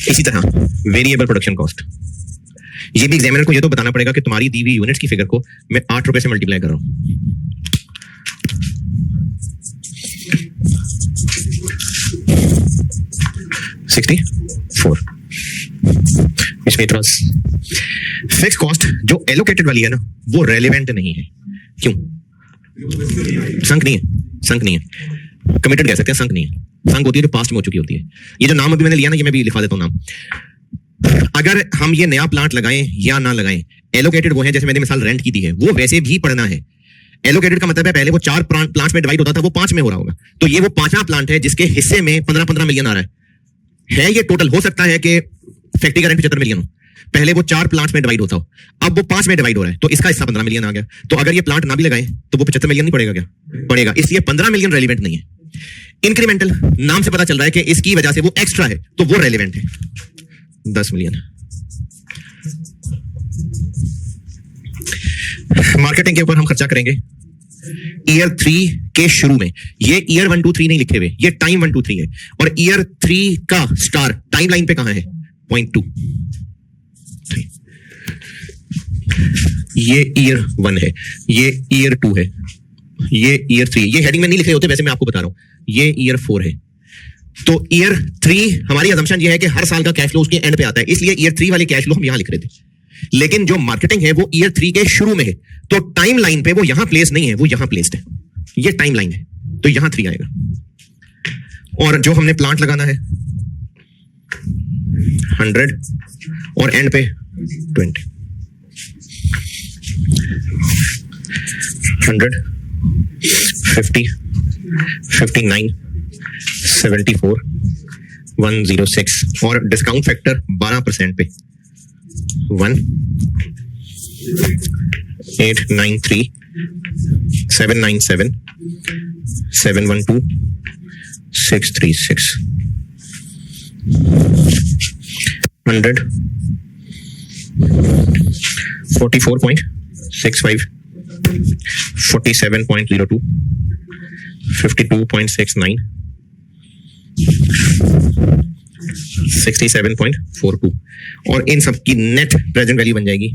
इसी तरह वेरिएबल प्रोडक्शन कॉस्ट, ये भी एग्जामिनर को ये तो बताना पड़ेगा कि तुम्हारी दी हुई यूनिट्स की फिगर को मैं 8 रुपए से मल्टीप्लाई कर रहा हूं। फिक्स कॉस्ट जो एलोकेटेड वाली है ना, वो रेलेवेंट नहीं है। क्यों? संक नहीं है, संक नहीं है, कमिटेड कह सकते हैं, संक नहीं है। संक होती है जो पास्ट में हो चुकी होती है। ये जो नाम अभी मैंने लिया ना, ये मैं भी लिखा देता हूं नाम। अगर हम ये नया प्लांट लगाएं या ना लगाएं, एलोकेटेड वो है, जैसे मैंने मिसाल रेंट की दी है, वो वैसे भी पढ़ना है। एलोकेटेड का मतलब है पहले वो 4 प्लांट्स में डिवाइड होता था, वो 5 में हो रहा होगा। तो ये वो 5वां प्लांट है जिसके हिस्से में 15-15 मिलियन आ रहा है। ये टोटल हो सकता है कि फैक्ट्री का रेंट 75 मिलियन हो, पहले वो 4 प्लांट्स में डिवाइड होता हो, अब वो 5 में डिवाइड हो रहा है, तो इसका हिस्सा 15 मिलियन आ गया। तो अगर ये प्लांट ना भी लगाए तो वो 75 मिलियन नहीं पड़ेगा क्या? पड़ेगा। इसलिए 15 मिलियन रेलिवेंट नहीं है। इंक्रीमेंटल नाम से पता चल रहा है कि इसकी वजह से वो एक्स्ट्रा है, तो वो रेलिवेंट है 10 मिलियन। मार्केटिंग के ऊपर हम खर्चा करेंगे ईयर 3 के शुरू में। ये ईयर 1 2 3 नहीं लिखे हुए, ये टाइम 1 2 3 है। और ईयर 3 का स्टार टाइम लाइन पे कहां है? 0.2। ये ईयर 1 है, ये ईयर 2 है, ये ईयर 3। ये हेडिंग में नहीं लिखे होते, वैसे मैं आपको बता रहा हूं। ये ईयर 4 है। तो ईयर 3 हमारी असम्पशन ये है कि हर साल का कैश फ्लो उसके एंड पे आता है, इसलिए ईयर 3 वाले कैश फ्लो हम यहां लिख रहे थे। लेकिन जो मार्केटिंग है वो ईयर 3 के शुरू में है, तो टाइम लाइन पे वो यहां प्लेस नहीं है, वो यहां प्लेस्ड है। ये टाइम लाइन है, तो यहां 3 आएगा। और जो हमने प्लांट लगाना है 100 और एंड पे 20। 100 50 59 74 106 और डिस्काउंट फैक्टर 12% पे 1 893 797 712 636 100 44.65 47.02 52.69 67.42 और इन सब की नेट प्रेजेंट वैल्यू बन जाएगी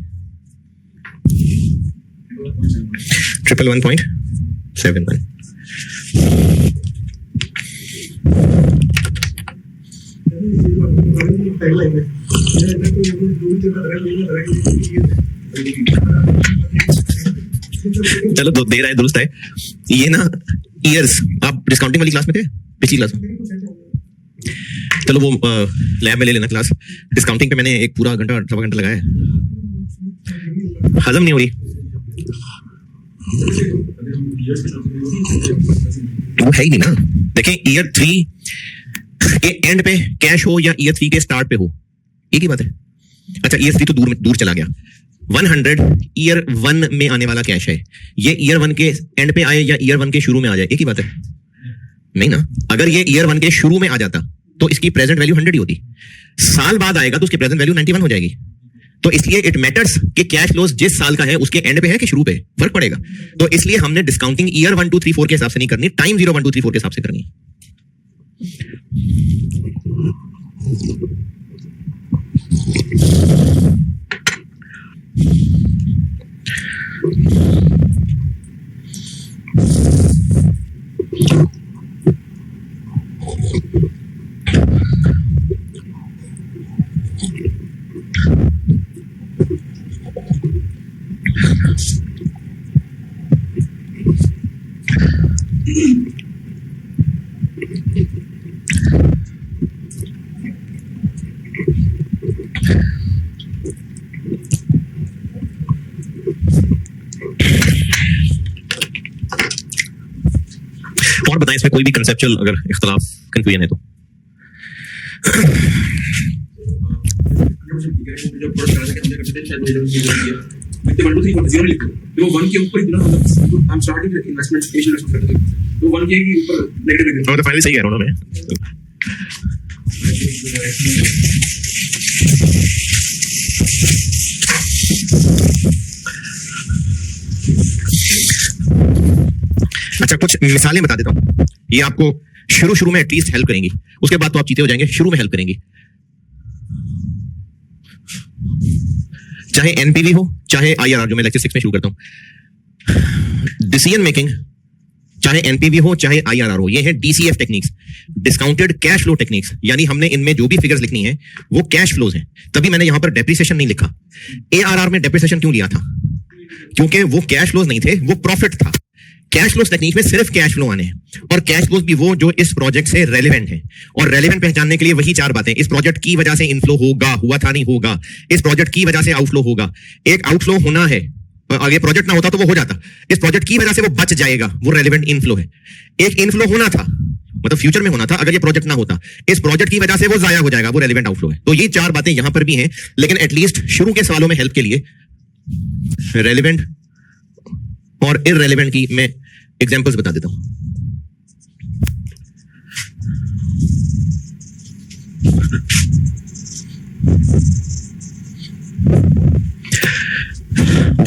111.71। चलो दो दे रहा है, दुरुस्त है। ये ना ईयर्स, आप डिस्काउंटिंग वाली क्लास में थे, पिछली क्लास में? चलो वो लैब में ले लेना क्लास। डिस्काउंटिंग पे मैंने एक पूरा घंटा 1.5 घंटा लगाया है, हजम नहीं हो रही। वो है ही नहीं ना। देखें, ईयर 3 के एंड पे कैश हो या ईयर 3 के स्टार्ट पे हो, एक ही बात है। अच्छा, ईयर 3 तो दूर चला गया। 100 ईयर 1 में आने वाला कैश है, ये ईयर 1 के एंड पे आए या ईयर 1 के शुरू में आ जाए, एक ही बात है नहीं ना। अगर ये ईयर 1 के शुरू में आ जाता तो इसकी प्रेजेंट वैल्यू 100 ही होती। साल बाद आएगा तो उसकी प्रेजेंट वैल्यू 91 हो जाएगी। तो इसलिए इट मैटर्स कि कैश फ्लोज जिस साल का है उसके एंड पे है कि शुरू पे, फर्क पड़ेगा। तो इसलिए हमने डिस्काउंटिंग ईयर 1 2 3 4 के हिसाब से नहीं करनी, टाइम 0 1 2 3 4 के हिसाब से करनी। और बताएं इसमें कोई भी कंसेप्चुअल अगर इख्तलाफ कंफ्यूजन है तो।
जो प्रोडक्ट डालने के अंदर करते थे शायद मुझे जरूरत है विद 1 2 3 4 0 लिख दो तो वो 1 के ऊपर इतना मतलब हम स्टार्टिंग इन्वेस्टमेंट एशियन इन्वेस्टमेंट करते थे तो 1 के ऊपर नेगेटिव लिख दो
तो फाइनली सही कह रहा हूं ना मैं। अच्छा कुछ मिसालें बता देता हूं, ये आपको शुरू में एटलीस्ट हेल्प करेंगी, उसके बाद तो आप चीते हो जाएंगे, शुरू में हेल्प करेंगी। चाहे एनपीवी हो चाहे आईआरआर, जो मैं लेक्चर 6 में शुरू करता हूं, डिसीजन मेकिंग चाहे एनपीवी हो चाहे आईआरआर हो, ये है DCF techniques, discounted cash flow techniques. यानी हमने इनमें जो भी फिगर्स लिखनी है वो कैश फ्लोज हैं, तभी मैंने यहां पर डेप्रिसिएशन नहीं लिखा। एआरआर में डेप्रिसिएशन क्यों लिया था? क्योंकि वो कैश फ्लोज नहीं थे, वो प्रॉफिट था। कैश फ्लोज टेक्निक में सिर्फ कैश फ्लो आने हैं, और कैश फ्लोज भी वो जो इस प्रोजेक्ट से रेलेवेंट है। और रेलेवेंट पहचानने के लिए वही 4 बातें, इस प्रोजेक्ट की वजह से इनफ्लो होगा, हुआ था नहीं होगा, इस प्रोजेक्ट की वजह से आउटफ्लो होगा। एक आउटफ्लो होना है, अगर प्रोजेक्ट ना होता तो वो हो जाता, इस प्रोजेक्ट की वजह से वो बच जाएगा, वो रेलेवेंट इनफ्लो है। एक इनफ्लो होना था, मतलब फ्यूचर में होना था, अगर ये प्रोजेक्ट ना होता, इस प्रोजेक्ट की वजह से वो जाया हो जाएगा, वो रेलेवेंट आउटफ्लो है। तो ये 4 बातें यहां पर भी हैं, लेकिन एटलीस्ट शुरू के सवालों में हेल्प के लिए रेलेवेंट और इररेलेवेंट की मैं एग्जांपल्स बता देता हूं।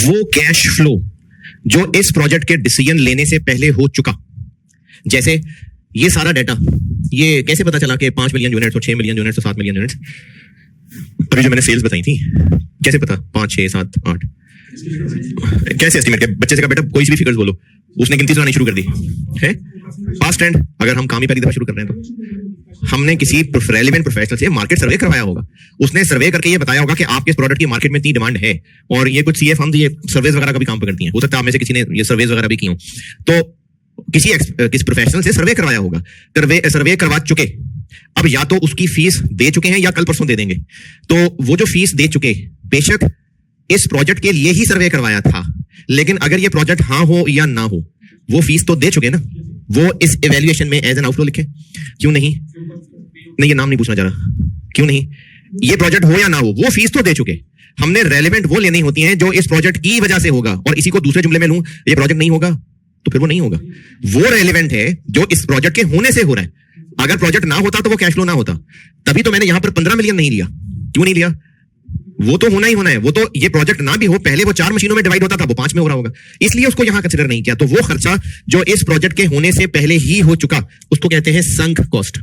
वो कैश फ्लो जो इस प्रोजेक्ट के डिसीजन लेने से पहले हो चुका, जैसे ये सारा डाटा, ये कैसे पता चला कि 5 मिलियन यूनिट्स और 6 मिलियन यूनिट्स और 7 मिलियन यूनिट्स? अभी जो मैंने सेल्स बताई थी, कैसे पता 5 6 7 8? कैसे एस्टिमेट? बच्चे से कहा बेटा कोई सी भी फिगर्स बोलो, उसने गिनती सुनानी शुरू कर दी है। पास्ट एंड अगर हम काम ही पहली दफा शुरू कर रहे हैं तो हमने किसी रेलेवेंट प्रोफेशनल से मार्केट सर्वे करवाया होगा, उसने सर्वे करके ये बताया होगा कि आपके इस प्रोडक्ट की मार्केट में इतनी डिमांड है। और ये कुछ सीए फर्म्स ये सर्वेज वगैरह का भी काम करती हैं, हो सकता है आप में से किसी ने ये सर्वेज वगैरह भी की हो, तो किसी प्रोफेशनल से सर्वे करवाया होगा, सर्वे करवा चुके, अब या तो उसकी फीस दे चुके हैं या कल परसों दे देंगे। तो वो जो फीस दे चुके, बेशक इस प्रोजेक्ट के लिए ही सर्वे करवाया था, लेकिन अगर ये प्रोजेक्ट हाँ हो या ना हो, वो फीस तो दे चुके ना, वो इस इवैल्यूएशन में एज एन आउटफ्लो लिखे। क्यों नहीं? नहीं, ये नाम नहीं पूछना चाह रहा, क्यों नहीं? ये प्रोजेक्ट हो या ना हो, वो फीस तो दे चुके। हमने रेलेवेंट वो लेनी होती है जो इस प्रोजेक्ट की वजह से होगा, और इसी को दूसरे जुमले में लूं, ये प्रोजेक्ट नहीं होगा तो फिर वो नहीं होगा। वो रेलेवेंट है जो इस प्रोजेक्ट के होने से हो रहा है। अगर प्रोजेक्ट ना होता तो वो कैश फ्लो ना होता, तभी तो मैंने यहां पर 15 मिलियन नहीं लिया। क्यों नहीं लिया? वो तो होना ही होना है, वो तो ये प्रोजेक्ट ना भी हो, पहले वो 4 मशीनों में डिवाइड होता था, वो 5 में हो रहा होगा, इसलिए उसको यहां कंसीडर नहीं किया। तो वो खर्चा जो इस प्रोजेक्ट के होने से पहले ही हो चुका, उसको कहते हैं संक कॉस्ट।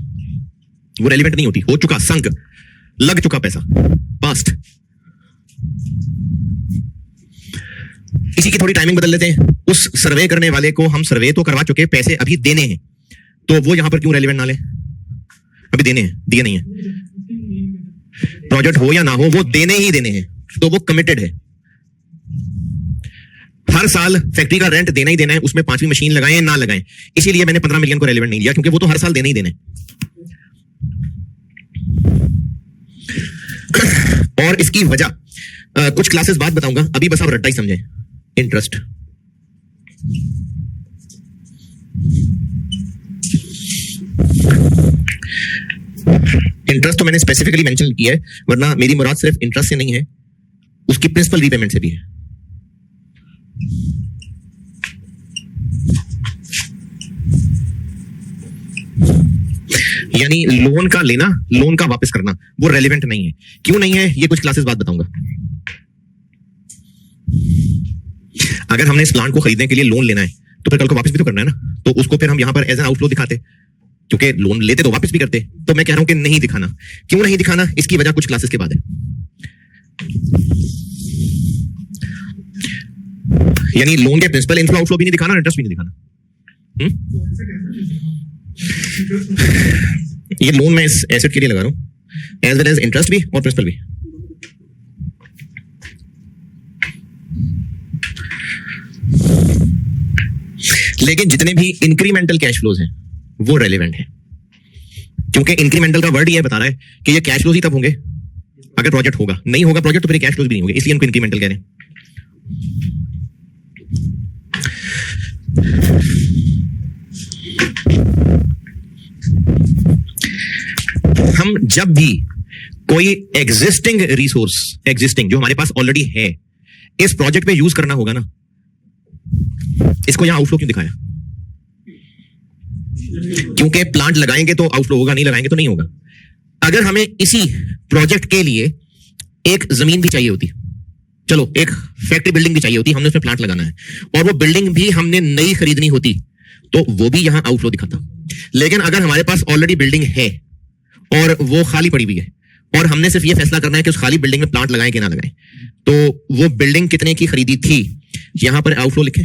वो रेलेवेंट नहीं होती, हो चुका, संक, लग चुका पैसा, पास्ट। इसी की थोड़ी टाइमिंग बदल लेते हैं। उस सर्वे करने वाले को हम सर्वे तो करवा चुके, पैसे अभी देने हैं, तो वो यहां पर क्यों रेलेवेंट ना ले? अभी देने हैं, दिए नहीं है। प्रोजेक्ट हो या ना हो, वो देने ही देने हैं, तो वो कमिटेड है। हर साल फैक्ट्री का रेंट देना ही देना है, उसमें 5वीं मशीन लगाएं ना लगाएं। इसीलिए मैंने 15 मिलियन को रेलेवेंट नहीं लिया, क्योंकि वो तो हर साल देने ही देने। और इसकी वजह कुछ क्लासेस बाद बताऊंगा, अभी बस आप रट्टा ही समझें। इंटरेस्ट, इंटरेस्ट तो मैंने स्पेसिफिकली मेंशन किया है, वरना मेरी मुराद सिर्फ इंटरेस्ट से नहीं है, उसकी प्रिंसिपल रीपेमेंट से भी है। यानी लोन का लेना, लोन का वापस करना, वो रेलेवेंट नहीं है। क्यों नहीं है, ये कुछ क्लासेस बाद बताऊंगा। अगर हमने इस प्लांट को खरीदने के लिए लोन लेना है, तो फिर कल को वापस भी तो करना है ना, तो उसको फिर हम यहां पर एज एन आउटफ्लो दिखाते, क्योंकि लोन लेते तो वापस भी करते। तो मैं कह रहा हूं कि नहीं दिखाना। क्यों नहीं दिखाना, इसकी वजह कुछ क्लासेस के बाद है। यानी लोन के प्रिंसिपल इनफ्लो आउटफ्लो भी नहीं दिखाना, इंटरेस्ट भी नहीं दिखाना। ये लोन मैं इस एसेट के लिए लगा रहा हूं, एज वेल एज इंटरेस्ट भी और प्रिंसिपल भी। लेकिन जितने भी इंक्रीमेंटल कैश फ्लोज हैं वो रेलेवेंट है, क्योंकि इंक्रीमेंटल का वर्ड ये बता रहा है कि ये कैश फ्लोज ही तब होंगे अगर प्रोजेक्ट होगा, नहीं होगा प्रोजेक्ट तो फिर कैश फ्लोज भी नहीं होंगे, इसलिए उनको इंक्रीमेंटल कह रहे हैं। हम जब भी कोई एग्जिस्टिंग रिसोर्स, एग्जिस्टिंग जो हमारे पास ऑलरेडी है, इस प्रोजेक्ट पे यूज करना होगा ना, इसको यहां आउटफ्लो क्यों दिखाया? क्योंकि प्लांट लगाएंगे तो आउटफ्लो होगा, नहीं लगाएंगे तो नहीं होगा। अगर हमें इसी प्रोजेक्ट के लिए एक जमीन भी चाहिए होती, चलो एक फैक्ट्री बिल्डिंग भी चाहिए होती, हमने उसमें प्लांट लगाना है, और वो बिल्डिंग भी हमने नई खरीदनी होती, तो वो भी यहां आउटफ्लो दिखाता। लेकिन अगर हमारे पास ऑलरेडी बिल्डिंग है और वो खाली पड़ी हुई है, और हमने सिर्फ ये फैसला करना है कि उस खाली बिल्डिंग में प्लांट लगाएं कि ना लगाएं, तो वो बिल्डिंग कितने की खरीदी थी, यहां पर आउटफ्लो लिखे।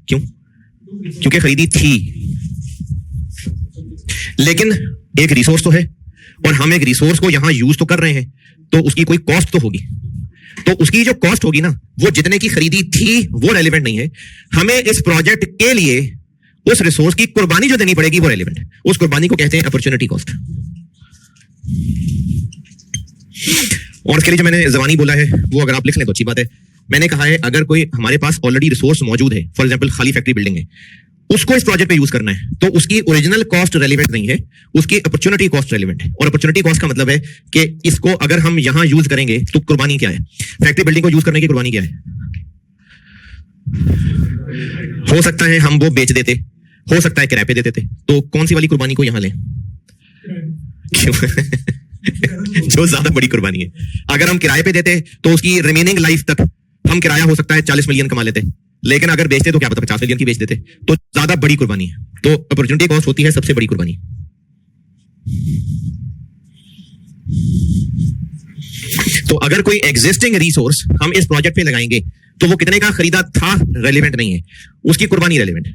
क्यों? क्योंकि खरीदी थी। लेकिन एक रिसोर्स तो है, और हम एक रिसोर्स को यहां यूज तो कर रहे हैं, तो उसकी कोई कॉस्ट तो होगी। तो उसकी जो कॉस्ट होगी ना, वो जितने की खरीदी थी वो रेलिवेंट नहीं है। हमें इस प्रोजेक्ट के लिए उस रिसोर्स की कुर्बानी जो देनी पड़ेगी वो रेलिवेंट है। उस कुर्बानी को कहते हैं अपॉर्चुनिटी कॉस्ट। और इसके लिए जो मैंने ज़बानी बोला है वो अगर आप लिख लें तो अच्छी बात है। मैंने कहा है अगर कोई हमारे पास ऑलरेडी रिसोर्स मौजूद है, फॉर एग्जांपल खाली फैक्ट्री बिल्डिंग है, उसको इस प्रोजेक्ट पे यूज करना है, तो उसकी ओरिजिनल कॉस्ट रेलिवेंट नहीं है, उसकी अपॉर्चुनिटी कॉस्ट रेलिवेंट है। और अपॉर्चुनिटी कॉस्ट का मतलब है कि इसको अगर हम यहां यूज करेंगे तो कुर्बानी क्या है, फैक्ट्री बिल्डिंग को यूज करने की कुर्बानी क्या है। हो सकता है हम वो बेच देते, हो सकता है किराए पे देते थे, तो कौन सी वाली कुर्बानी को यहां लें? जो ज्यादा बड़ी कुर्बानी है। अगर हम किराए पे देते तो उसकी रिमेनिंग लाइफ तक हम किराया हो सकता है 40 मिलियन कमा लेते, लेकिन अगर बेचते तो क्या पता 50 मिलियन की बेच देते, तो ज्यादा बड़ी कुर्बानी है। तो अपॉर्चुनिटी कॉस्ट होती है सबसे बड़ी कुर्बानी। तो अगर कोई एग्जिस्टिंग रिसोर्स हम इस प्रोजेक्ट पे लगाएंगे तो वो कितने का खरीदा था रेलिवेंट नहीं है, उसकी कुर्बानी रेलिवेंट है।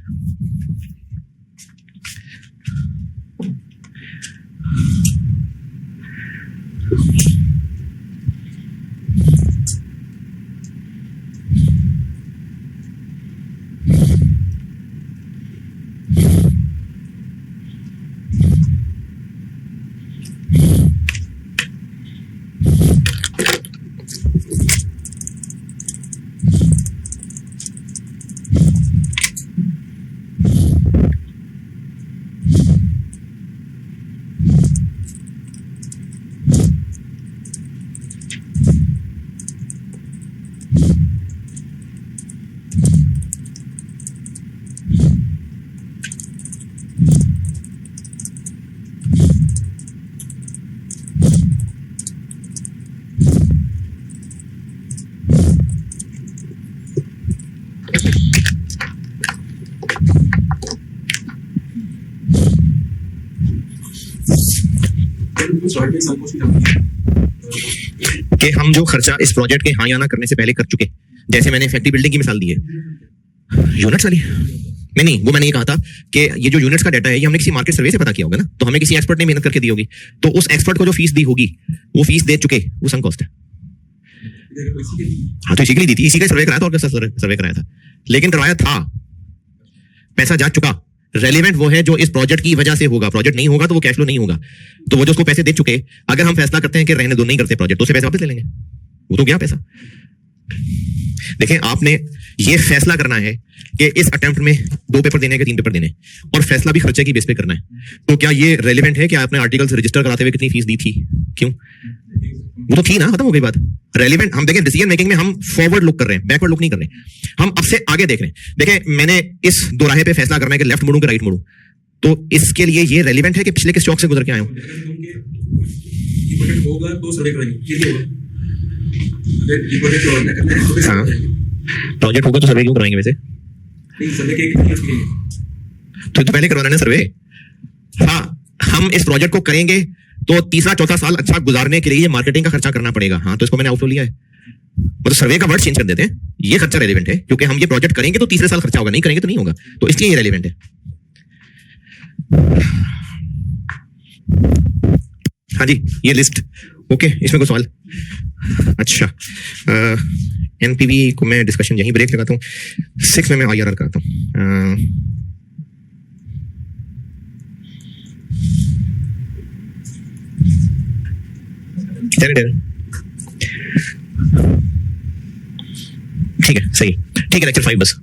कि हम जो खर्चा इस प्रोजेक्ट के हाँ या ना करने से पहले कर चुके, जैसे मैंने फैक्ट्री बिल्डिंग की मिसाल दी है, यूनिट्स वाली नहीं, वो मैंने ये कहा था कि ये जो यूनिट्स का डाटा है ये हमने किसी मार्केट सर्वे से पता किया होगा ना, तो हमें किसी एक्सपर्ट ने मेहनत करके दी होगी, तो उस एक्सपर्ट को जो फीस दी होगी वो फीस दे चुके, वो सम कॉस्ट है। हाँ, तो इसी के लिए दी थी, इसी का सर्वे कराया था, और कैसा सर्वे कराया था, लेकिन करवाया था, पैसा जा चुका। रेलिवेंट वो है जो इस प्रोजेक्ट की वजह से होगा, प्रोजेक्ट नहीं होगा तो वो कैश फ्लो नहीं होगा। तो वो जो उसको पैसे दे चुके, अगर हम फैसला करते हैं कि रहने दो, नहीं करते प्रोजेक्ट, तो उसे पैसे वापस ले लेंगे, वो तो गया पैसा। देखें, आपने ये फैसला करना है कि इस अटेम्प्ट में 2 पेपर देने के 3 पेपर देने, और फैसला भी खर्चे की बेस पे करना है। तो क्या ये रेलिवेंट है कि आपने आर्टिकल्स रजिस्टर कराते हुए कितनी फीस दी थी? क्यों? वो तो थी ना, खत्म हो गई बात। रेलिवेंट हम देखें, डिसीजन मेकिंग में हम फॉरवर्ड लुक कर रहे हैं, बैकवर्ड लुक नहीं कर रहे। हम अब से आगे देख रहे हैं। देखें, मैंने इस दोराहे पे फैसला करना है कि लेफ्ट मुड़ूं कि राइट मुड़ूं, तो इसके लिए ये रेलिवेंट है कि पिछले किस चौक से गुजर के आए हूं। हाँ, प्रोजेक्ट होगा तो सर्वे क्यों कराएंगे वैसे? तो पहले करवाना है सर्वे। हाँ, हम इस प्रोजेक्ट को करेंगे तो तीसरा चौथा साल अच्छा गुजारने के लिए ये मार्केटिंग का खर्चा करना पड़ेगा। हाँ, तो इसको मैंने आउटफ्लो लिया है, मतलब सर्वे का वर्ड चेंज कर देते हैं, ये खर्चा रेलिवेंट है क्योंकि हम ये प्रोजेक्ट करेंगे तो तीसरे साल खर्चा होगा, नहीं करेंगे तो नहीं होगा, तो इसलिए ये रेलिवेंट है। हाँ जी, ये लिस्ट ओके, इसमें कोई सवाल? अच्छा, एनपीवी को मैं डिस्कशन यहीं ब्रेक लगाता हूँ। 6 में मैं IRR कराता हूँ। ठीक है, सही, ठीक है, लेक्चर 5 बस।